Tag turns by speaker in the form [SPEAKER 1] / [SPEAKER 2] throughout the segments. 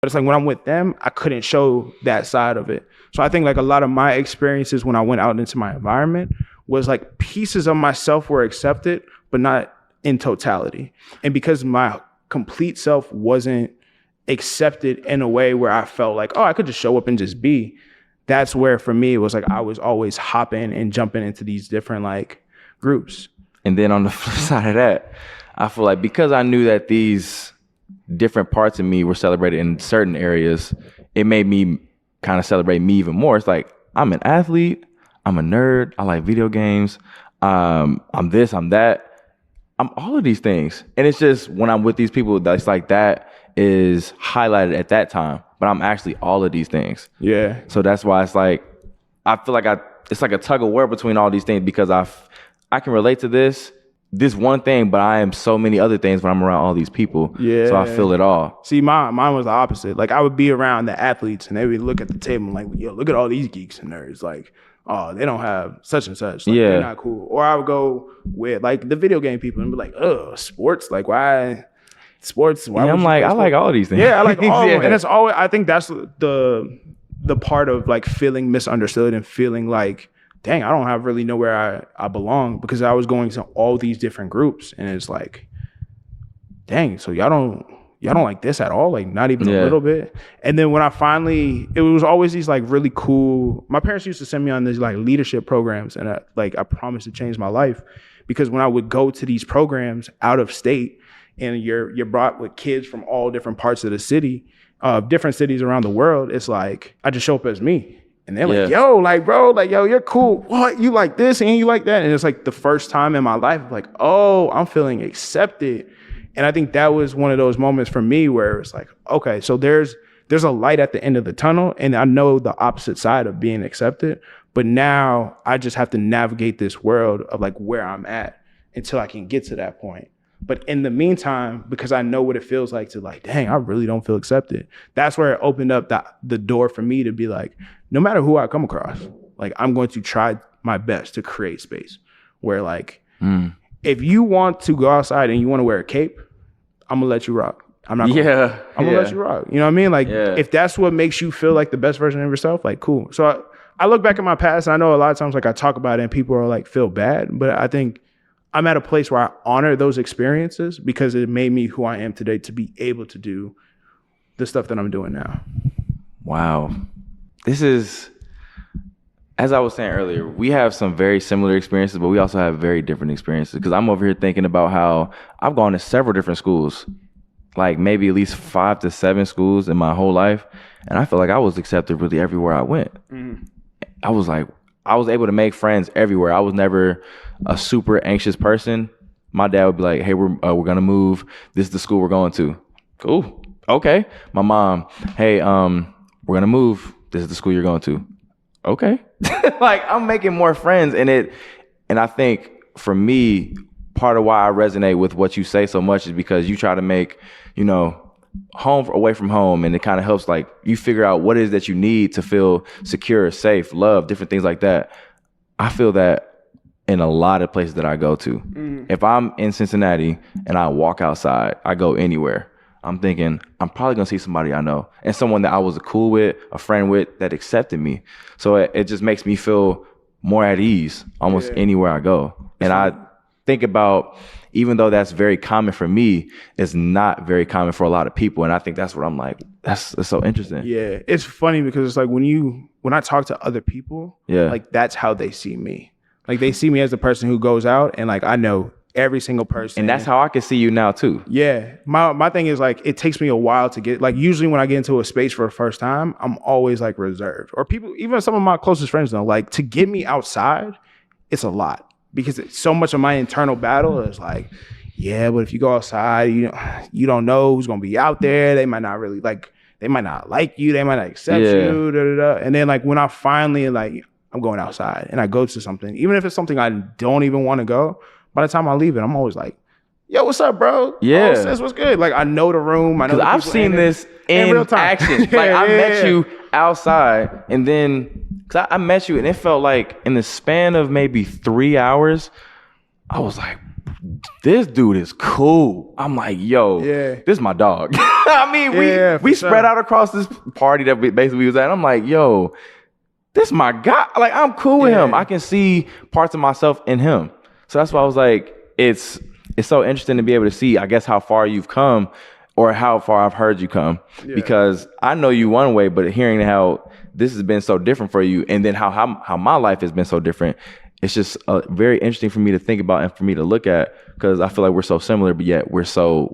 [SPEAKER 1] But it's like when I'm with them, I couldn't show that side of it. So I think like a lot of my experiences when I went out into my environment was like pieces of myself were accepted, but not in totality. And because my complete self wasn't accepted in a way where I felt like, oh, I could just show up and just be, that's where for me it was like I was always hopping and jumping into these different like groups.
[SPEAKER 2] And then on the flip side of that, I feel like because I knew that these different parts of me were celebrated in certain areas, it made me kind of celebrate me even more. It's like, I'm an athlete, I'm a nerd, I like video games, I'm this, I'm that, I'm all of these things. And it's just when I'm with these people, that's like that is highlighted at that time, but I'm actually all of these things.
[SPEAKER 1] Yeah.
[SPEAKER 2] So that's why it's like, I feel like it's like a tug of war between all these things, because I can relate to this one thing, but I am so many other things when I'm around all these people.
[SPEAKER 1] Yeah.
[SPEAKER 2] So I feel it all.
[SPEAKER 1] See, mine was the opposite. Like I would be around the athletes and they would look at the table and like, yo, look at all these geeks and nerds. Like, oh, they don't have such and such. Like, they're not cool. Or I would go with like the video game people and be like, sports? Like why sports? Why
[SPEAKER 2] I'm like, I like all of these things.
[SPEAKER 1] Yeah, I like all of them. And it's always, I think that's the part of like feeling misunderstood and feeling like, dang, I don't have really know where I belong, because I was going to all these different groups and it's like, dang, so y'all don't like this at all? Like not even a little bit? And then when it was always these like really cool, my parents used to send me on these like leadership programs, and I promised to change my life, because when I would go to these programs out of state and you're brought with kids from all different parts of the city, different cities around the world, it's like, I just show up as me. And they're like, yo, like, bro, like, yo, you're cool. What? You like this and you like that? And it's like the first time in my life, like, oh, I'm feeling accepted. And I think that was one of those moments for me where it's like, okay, so there's a light at the end of the tunnel, and I know the opposite side of being accepted. But now I just have to navigate this world of like where I'm at until I can get to that point. But in the meantime, because I know what it feels like to like, dang, I really don't feel accepted. That's where it opened up the door for me to be like, no matter who I come across, like I'm going to try my best to create space where like, if you want to go outside and you want to wear a cape, I'm gonna let you rock. I'm not gonna, I'm gonna let you rock. You know what I mean? Like if that's what makes you feel like the best version of yourself, like cool. So I look back at my past, and I know a lot of times like I talk about it and people are like feel bad, but I think I'm at a place where I honor those experiences because it made me who I am today to be able to do the stuff that I'm doing now.
[SPEAKER 2] Wow. This is, as I was saying earlier, we have some very similar experiences, but we also have very different experiences, because I'm over here thinking about how I've gone to several different schools, like maybe at least 5 to 7 schools in my whole life. And I feel like I was accepted really everywhere I went. I was able to make friends everywhere. I was never a super anxious person. My dad would be like, hey, we're going to move. This is the school we're going to. Cool. Okay. My mom, hey, we're going to move. This is the school you're going to. Okay. Like I'm making more friends and I think for me, part of why I resonate with what you say so much is because you try to make, home away from home, and it kind of helps like you figure out what it is that you need to feel secure, safe, love, different things like that. I feel that in a lot of places that I go to. If I'm in Cincinnati and I walk outside, I go anywhere, I'm thinking I'm probably gonna see somebody I know, and someone that I was cool with, a friend with, that accepted me. So it just makes me feel more at ease almost anywhere I go. And I think about, even though that's very common for me, it's not very common for a lot of people. And I think that's what I'm like, that's so interesting.
[SPEAKER 1] Yeah, it's funny because it's like when I talk to other people, like that's how they see me. Like they see me as the person who goes out and like I know every single person.
[SPEAKER 2] And that's how I can see you now too.
[SPEAKER 1] Yeah. My thing is like, it takes me a while to get, like usually when I get into a space for the first time, I'm always like reserved. Or people, even some of my closest friends know, like to get me outside, it's a lot. Because so much of my internal battle is like, yeah, but if you go outside, you don't know who's gonna be out there. They might not really like, they might not like you. They might not accept you. Da, da, da. And then like when I finally like, I'm going outside and I go to something, even if it's something I don't even want to go, by the time I leave it, I'm always like, yo, what's up, bro?
[SPEAKER 2] Yeah.
[SPEAKER 1] Oh, sis, what's good? Like I know the room. I know.
[SPEAKER 2] I've seen this in real time. Action. Like I met you outside, and then because I met you and it felt like in the span of maybe 3 hours, I was like, this dude is cool. I'm like, yo, this is my dog. I mean, we
[SPEAKER 1] sure.
[SPEAKER 2] spread out across this party that we basically was at. I'm like, yo, this my guy. Like, I'm cool with him. I can see parts of myself in him. So that's why I was like, it's so interesting to be able to see, I guess, how far you've come or how far I've heard you come. Because I know you one way, but hearing how this has been so different for you, and then how my life has been so different, it's just very interesting for me to think about and for me to look at, because I feel like we're so similar, but yet we're still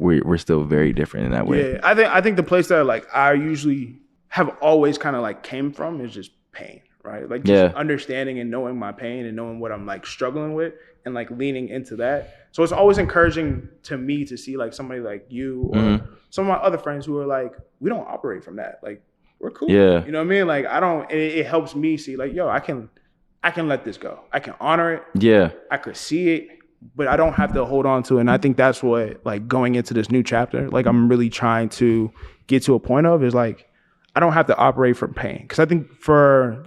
[SPEAKER 2] very different in that way.
[SPEAKER 1] Yeah, I think the place that like I usually have always kind of like came from is just pain, right? Like just understanding and knowing my pain and knowing what I'm like struggling with and like leaning into that. So it's always encouraging to me to see like somebody like you or some of my other friends who are like, we don't operate from that. Like, we're cool.
[SPEAKER 2] Yeah.
[SPEAKER 1] You know what I mean? Like, it helps me see like, yo, I can let this go. I can honor it.
[SPEAKER 2] Yeah.
[SPEAKER 1] I could see it, but I don't have to hold on to it. And I think that's what, like, going into this new chapter, like, I'm really trying to get to a point of is like, I don't have to operate from pain. Because I think for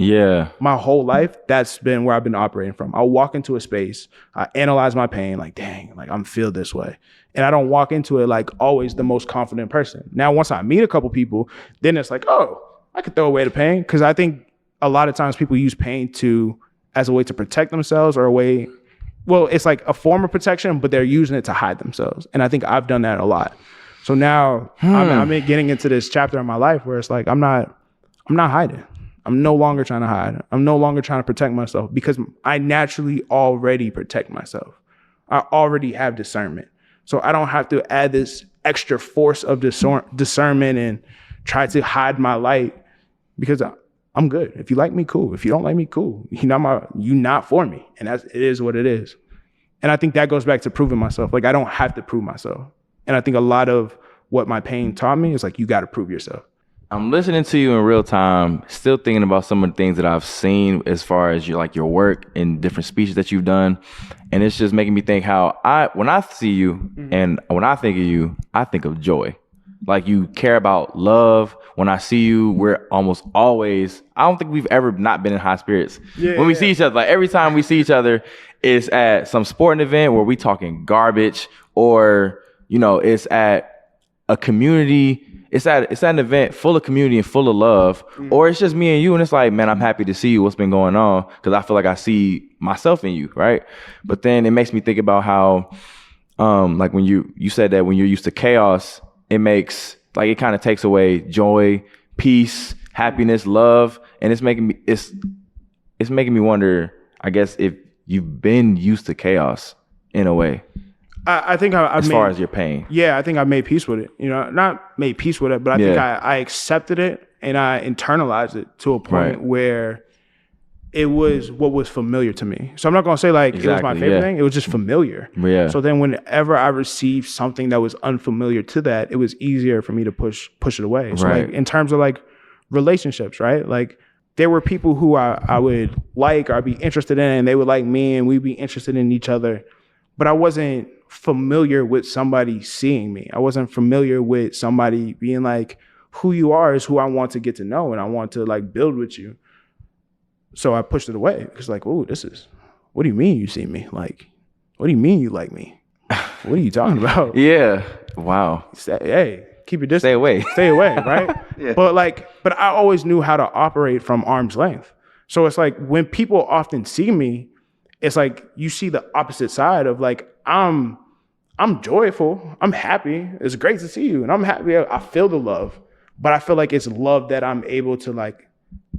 [SPEAKER 1] my whole life, that's been where I've been operating from. I'll walk into a space, I analyze my pain, like, dang, like, I'm feel this way. And I don't walk into it like always the most confident person. Now, once I meet a couple people, then it's like, oh, I could throw away the pain. Because I think a lot of times people use pain as a way to protect themselves or a way, well, it's like a form of protection, but they're using it to hide themselves. And I think I've done that a lot. So now I'm getting into this chapter in my life where it's like, I'm not hiding. I'm no longer trying to hide. I'm no longer trying to protect myself because I naturally already protect myself. I already have discernment. So I don't have to add this extra force of discernment and try to hide my light because I'm good. If you like me, cool. If you don't like me, cool. You're not for me. And it is what it is. And I think that goes back to proving myself. Like, I don't have to prove myself. And I think a lot of what my pain taught me is like, you got to prove yourself.
[SPEAKER 2] I'm listening to you in real time, still thinking about some of the things that I've seen as far as your work and different speeches that you've done. And it's just making me think how when I see you and when I think of you, I think of joy. Like, you care about love. When I see you, we're almost always, I don't think we've ever not been in high spirits. When we see each other, like every time we see each other, it's at some sporting event where we talking garbage, or, it's at a community. It's at an event full of community and full of love, or it's just me and you, and it's like, man, I'm happy to see you. What's been going on? Because I feel like I see myself in you, right? But then it makes me think about how, like when you said that when you're used to chaos, it makes like it kind of takes away joy, peace, happiness, love, and it's making me wonder, I guess, if you've been used to chaos in a way.
[SPEAKER 1] I think as
[SPEAKER 2] far as your pain.
[SPEAKER 1] Yeah, I think I made peace with it. Not made peace with it, but I think I accepted it and I internalized it to a point where it was what was familiar to me. So I'm not going to say like it was my favorite thing. It was just familiar.
[SPEAKER 2] Yeah.
[SPEAKER 1] So then whenever I received something that was unfamiliar to that, it was easier for me to push it away. So like in terms of like relationships, right? Like there were people who I would like or I'd be interested in, and they would like me and we'd be interested in each other. But I wasn't familiar with somebody seeing me. I wasn't familiar with somebody being like, who you are is who I want to get to know and I want to like build with you. So I pushed it away because like, oh, what do you mean you see me? Like, what do you mean you like me? What are you talking about?
[SPEAKER 2] Yeah. Wow.
[SPEAKER 1] Hey, keep your distance.
[SPEAKER 2] Stay away.
[SPEAKER 1] Stay away, right? But I always knew how to operate from arm's length. So it's like when people often see me, it's like you see the opposite side of like, I'm joyful. I'm happy. It's great to see you. And I'm happy. I feel the love, but I feel like it's love that I'm able to like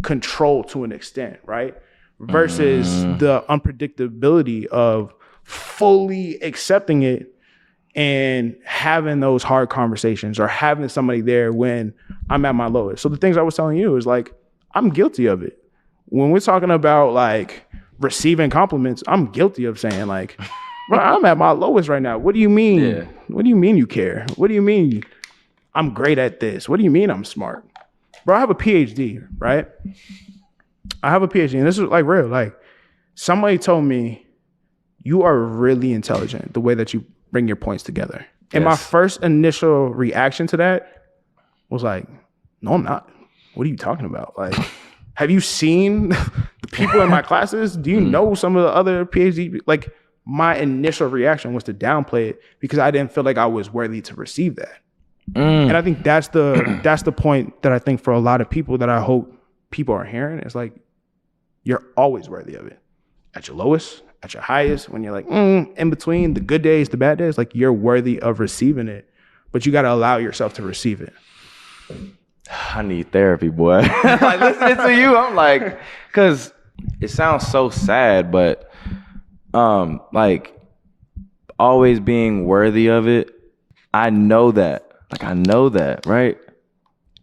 [SPEAKER 1] control to an extent, right? Versus the unpredictability of fully accepting it and having those hard conversations or having somebody there when I'm at my lowest. So the things I was telling you is like, I'm guilty of it. When we're talking about like receiving compliments, I'm guilty of saying like, bro, I'm at my lowest right now. What do you mean? Yeah. What do you mean you care? What do you mean I'm great at this? What do you mean I'm smart? Bro, I have a PhD, right? I have a PhD, and this is like real. Like somebody told me, you are really intelligent the way that you bring your points together. And my first initial reaction to that was like, no, I'm not. What are you talking about? Like, have you seen the people in my classes? Do you know some of the other PhD? Like, my initial reaction was to downplay it because I didn't feel like I was worthy to receive that. And I think that's the point that I think for a lot of people that I hope people are hearing. It's like, you're always worthy of it. At your lowest, at your highest, when you're like, in between the good days, the bad days, like you're worthy of receiving it, but you got to allow yourself to receive it.
[SPEAKER 2] I need therapy, boy. Like listening to you, I'm like, cause it sounds so sad, but like always being worthy of it. I know that, right?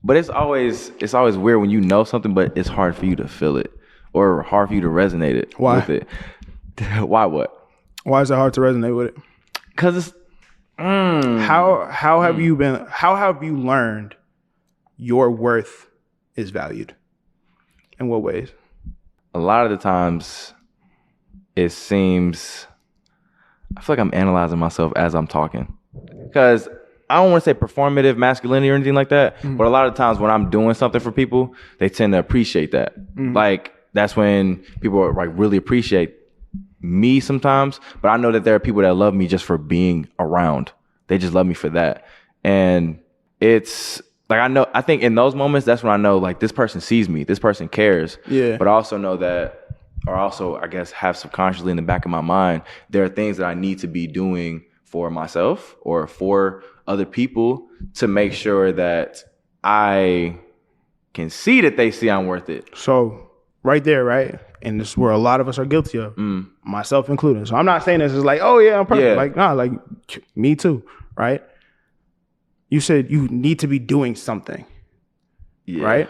[SPEAKER 2] But it's always weird when you know something, but it's hard for you to feel it or hard for you to resonate it with it. Why what?
[SPEAKER 1] Why is it hard to resonate with it?
[SPEAKER 2] Cause it's
[SPEAKER 1] how have you learned your worth is valued? In what ways?
[SPEAKER 2] A lot of the times it seems, I feel like I'm analyzing myself as I'm talking. Because I don't want to say performative masculinity or anything like that, but a lot of times when I'm doing something for people, they tend to appreciate that. Like that's when people like really appreciate me sometimes, but I know that there are people that love me just for being around. They just love me for that. And it's like, I think in those moments, that's when I know like this person sees me, this person cares. Yeah. But I also know that, or also I guess have subconsciously in the back of my mind, there are things that I need to be doing for myself or for other people to make sure that I can see that they see I'm worth it.
[SPEAKER 1] So right there, right? And this is where a lot of us are guilty of, myself included. So I'm not saying this is like, oh yeah, I'm perfect. Yeah. Like, nah, like me too, right? You said you need to be doing something, right?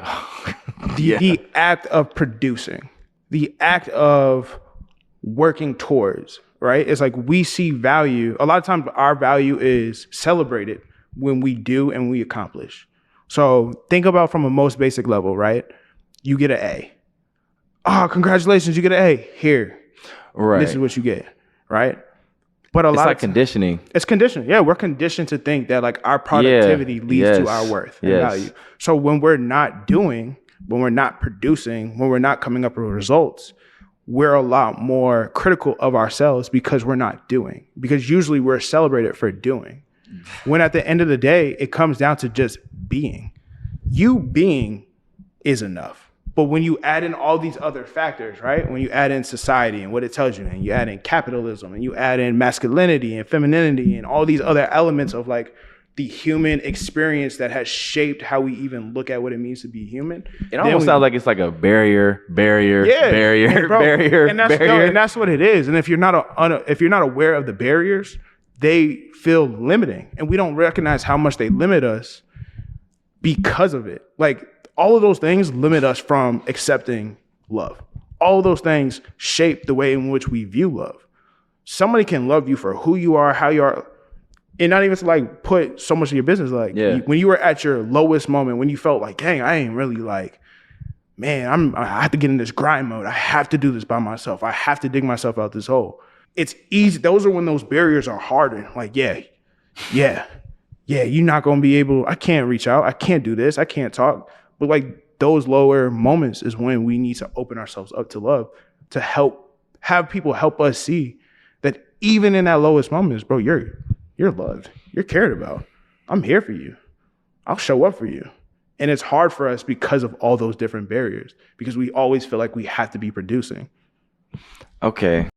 [SPEAKER 1] The act of producing, the act of working towards, right? It's like we see value. A lot of times our value is celebrated when we do and we accomplish. So think about from a most basic level, right? You get an A. Oh, congratulations, you get an A. Here. Right. This is what you get, right? But a lot of
[SPEAKER 2] conditioning.
[SPEAKER 1] It's conditioning. Yeah, we're conditioned to think that like our productivity leads to our worth and value. So when we're not doing, when we're not producing, when we're not coming up with results, we're a lot more critical of ourselves because we're not doing. Because usually we're celebrated for doing. When at the end of the day, it comes down to just being. You being is enough. But when you add in all these other factors, right? When you add in society and what it tells you, and you add in capitalism, and you add in masculinity and femininity and all these other elements of like the human experience that has shaped how we even look at what it means to be human.
[SPEAKER 2] It almost sounds like it's like a barrier.
[SPEAKER 1] And that's what it is. And if you're not aware of the barriers, they feel limiting, and we don't recognize how much they limit us because of it. Like all of those things limit us from accepting love. All of those things shape the way in which we view love. Somebody can love you for who you are, how you are, and not even to like put so much of your business. Like when you were at your lowest moment, when you felt like, dang, I ain't really like, man, I have to get in this grind mode. I have to do this by myself. I have to dig myself out this hole. It's easy. Those are when those barriers are harder. Like, you're not going to be able, I can't reach out. I can't do this. I can't talk. But like those lower moments is when we need to open ourselves up to love, to have people help us see that even in that lowest moments, bro, you're loved. You're cared about. I'm here for you. I'll show up for you. And it's hard for us because of all those different barriers, because we always feel like we have to be producing.
[SPEAKER 2] Okay.